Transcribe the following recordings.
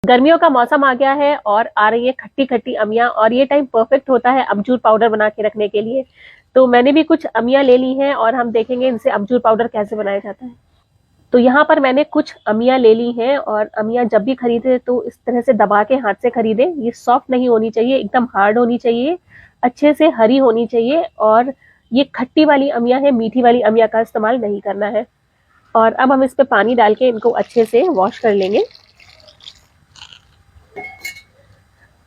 गर्मियों का मौसम आ गया है और आ रही है खट्टी खट्टी अमिया, और ये टाइम परफेक्ट होता है अमचूर पाउडर बना के रखने के लिए। तो मैंने भी कुछ अमिया ले ली हैं और हम देखेंगे इनसे अमचूर पाउडर कैसे बनाया जाता है। तो यहाँ पर मैंने कुछ अमिया ले ली हैं, और अमिया जब भी खरीदे तो इस तरह से दबा के हाथ से खरीदे। ये सॉफ्ट नहीं होनी चाहिए, एकदम हार्ड होनी चाहिए, अच्छे से हरी होनी चाहिए। और ये खट्टी वाली अमिया है, मीठी वाली अमिया का इस्तेमाल नहीं करना है। और अब हम इस पे पानी डाल के इनको अच्छे से वॉश कर लेंगे।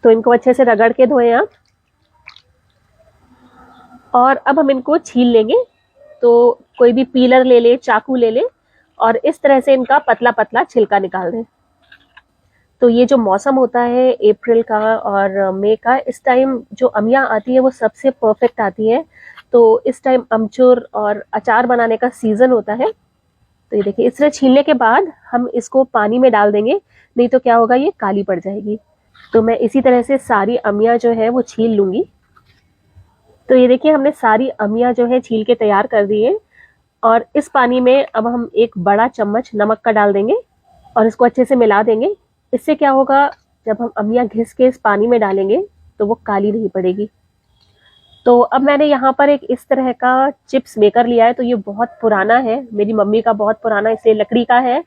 तो इनको अच्छे से रगड़ के धोएं आप। और अब हम इनको छील लेंगे। तो कोई भी पीलर ले ले, चाकू ले ले, और इस तरह से इनका पतला पतला छिलका निकाल दें। तो ये जो मौसम होता है अप्रैल का और मई का, इस टाइम जो अमिया आती है वो सबसे परफेक्ट आती है। तो इस टाइम अमचूर और अचार बनाने का सीजन होता है। तो ये देखिए, इस तरह छीलने के बाद हम इसको पानी में डाल देंगे, नहीं तो क्या होगा, ये काली पड़ जाएगी। तो मैं इसी तरह से सारी अमिया जो है वो छील लूंगी। तो ये देखिए, हमने सारी अमिया जो है छील के तैयार कर दी है। और इस पानी में अब हम एक बड़ा चम्मच नमक का डाल देंगे और इसको अच्छे से मिला देंगे। इससे क्या होगा, जब हम अमिया घिस के इस पानी में डालेंगे तो वो काली नहीं पड़ेगी। तो अब मैंने यहाँ पर एक इस तरह का चिप्स मेकर लिया है। तो ये बहुत पुराना है, मेरी मम्मी का बहुत पुराना, इसे लकड़ी का है।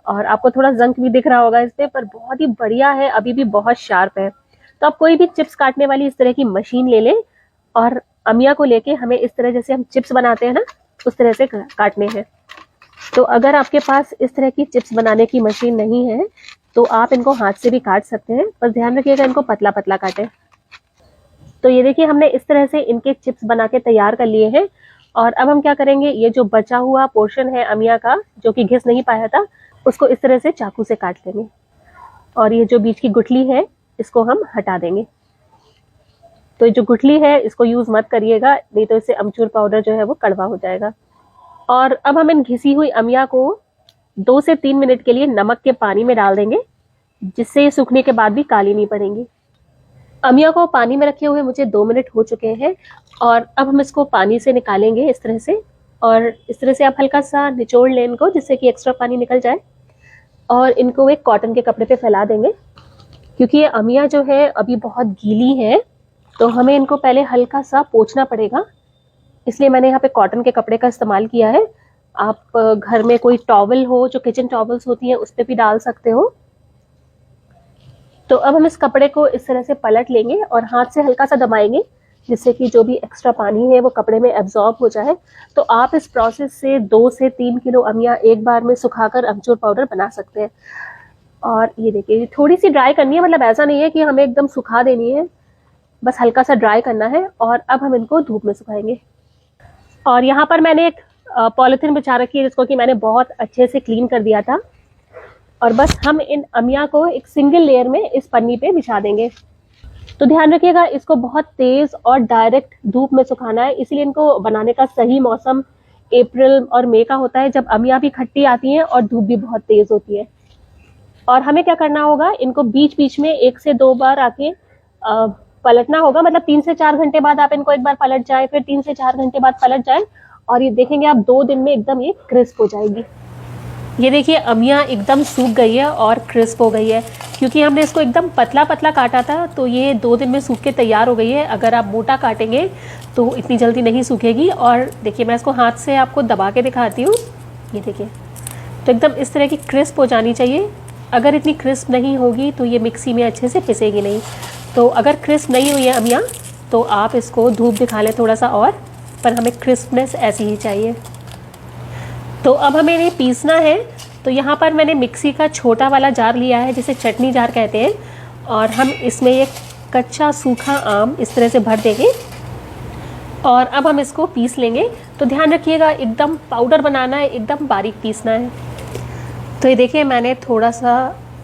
और आपको थोड़ा जंग भी दिख रहा होगा इस पे, पर बहुत ही बढ़िया है, अभी भी बहुत शार्प है। तो आप कोई भी चिप्स काटने वाली इस तरह की मशीन ले लें, और अमिया को लेके हमें इस तरह, जैसे हम चिप्स बनाते हैं ना, उस तरह से काटने हैं। तो अगर आपके पास इस तरह की चिप्स बनाने की मशीन नहीं है तो आप इनको हाथ से भी काट सकते हैं, पर ध्यान रखिएगा इनको पतला पतला काटें। तो ये देखिए, हमने इस तरह से इनके चिप्स बना के तैयार कर लिए हैं। और अब हम क्या करेंगे, ये जो बचा हुआ पोर्शन है अमिया का, जो कि घिस नहीं पाया था, उसको इस तरह से चाकू से काट लेंगे। और ये जो बीच की गुठली है इसको हम हटा देंगे। तो ये जो गुठली है इसको यूज मत करिएगा, नहीं तो इससे अमचूर पाउडर जो है वो कड़वा हो जाएगा। और अब हम इन घिसी हुई अमिया को 2 से 3 मिनट के लिए नमक के पानी में डाल देंगे, जिससे ये सूखने के बाद भी काली नहीं पड़ेंगी। अमिया को पानी में रखे हुए मुझे 2 मिनट हो चुके हैं, और अब हम इसको पानी से निकालेंगे इस तरह से। और इस तरह से आप हल्का सा निचोड़ लें इनको, जिससे कि एक्स्ट्रा पानी निकल जाए। और इनको एक कॉटन के कपड़े पे फैला देंगे, क्योंकि ये अमिया जो है अभी बहुत गीली है, तो हमें इनको पहले हल्का सा पोंछना पड़ेगा। इसलिए मैंने यहाँ पे कॉटन के कपड़े का इस्तेमाल किया है। आप घर में कोई टॉवल हो, जो किचन टॉवल्स होती हैं, उस पर भी डाल सकते हो। तो अब हम इस कपड़े को इस तरह से पलट लेंगे और हाथ से हल्का सा दबाएंगे, जिससे कि जो भी एक्स्ट्रा पानी है वो कपड़े में एब्जॉर्ब हो जाए। तो आप इस प्रोसेस से 2 से 3 किलो अमिया एक बार में सुखाकर अमचूर पाउडर बना सकते हैं। और ये देखिए, थोड़ी सी ड्राई करनी है, मतलब ऐसा नहीं है कि हमें एकदम सुखा देनी है, बस हल्का सा ड्राई करना है। और अब हम इनको धूप में सुखाएंगे। और यहाँ पर मैंने एक पॉलिथीन बिछा रखी है, जिसको कि मैंने बहुत अच्छे से क्लीन कर दिया था। और बस हम इन अमिया को एक सिंगल लेयर में इस पन्नी पे बिछा देंगे। तो ध्यान रखिएगा, इसको बहुत तेज और डायरेक्ट धूप में सुखाना है, इसलिए इनको बनाने का सही मौसम अप्रैल और मई का होता है, जब अमिया भी खट्टी आती हैं और धूप भी बहुत तेज होती है। और हमें क्या करना होगा, इनको बीच बीच में 1 से 2 बार आके पलटना होगा। मतलब 3 से 4 घंटे बाद आप इनको एक बार पलट जाए, फिर 3 से 4 घंटे बाद पलट जाए, और ये देखेंगे आप 2 दिन में एकदम ये क्रिस्प हो जाएगी। ये देखिए, अमिया एकदम सूख गई है और क्रिस्प हो गई है, क्योंकि हमने इसको एकदम पतला पतला काटा था। तो ये 2 दिन में सूख के तैयार हो गई है। अगर आप मोटा काटेंगे तो इतनी जल्दी नहीं सूखेगी। और देखिए, मैं इसको हाथ से आपको दबा के दिखाती हूँ। ये देखिए, तो एकदम इस तरह की क्रिस्प हो जानी चाहिए। अगर इतनी क्रिस्प नहीं होगी तो ये मिक्सी में अच्छे से पिसेगी नहीं। तो अगर क्रिस्प नहीं हुई है अमिया, तो आप इसको धूप दिखा लें थोड़ा सा और, पर हमें क्रिस्पनेस ऐसी ही चाहिए। तो अब हमें इन्हें पीसना है। तो यहाँ पर मैंने मिक्सी का छोटा वाला जार लिया है, जिसे चटनी जार कहते हैं। और हम इसमें एक कच्चा सूखा आम इस तरह से भर देंगे, और अब हम इसको पीस लेंगे। तो ध्यान रखिएगा, एकदम पाउडर बनाना है, एकदम बारीक पीसना है। तो ये देखिए, मैंने थोड़ा सा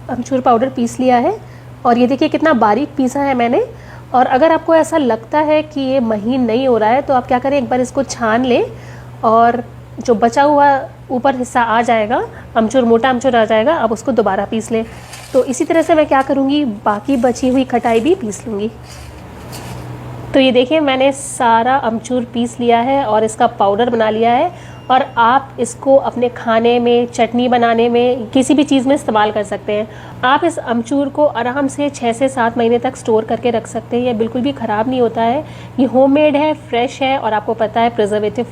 अमचूर पाउडर पीस लिया है, और ये देखिए कितना बारीक पीसा है मैंने। और अगर आपको ऐसा लगता है कि ये महीन नहीं हो रहा है, तो आप क्या करें, एक बार इसको छान लें, और जो बचा हुआ ऊपर हिस्सा आ जाएगा, अमचूर, मोटा अमचूर आ जाएगा, अब उसको दोबारा पीस लें। तो इसी तरह से मैं क्या करूँगी, बाकी बची हुई खटाई भी पीस लूँगी। तो ये देखिए, मैंने सारा अमचूर पीस लिया है और इसका पाउडर बना लिया है। और आप इसको अपने खाने में, चटनी बनाने में, किसी भी चीज़ में इस्तेमाल कर सकते हैं। आप इस अमचूर को आराम से 6 से 7 महीने तक स्टोर करके रख सकते हैं। ये बिल्कुल भी ख़राब नहीं होता है। ये होममेड है, फ्रेश है और आपको पता है प्रिजर्वेटिव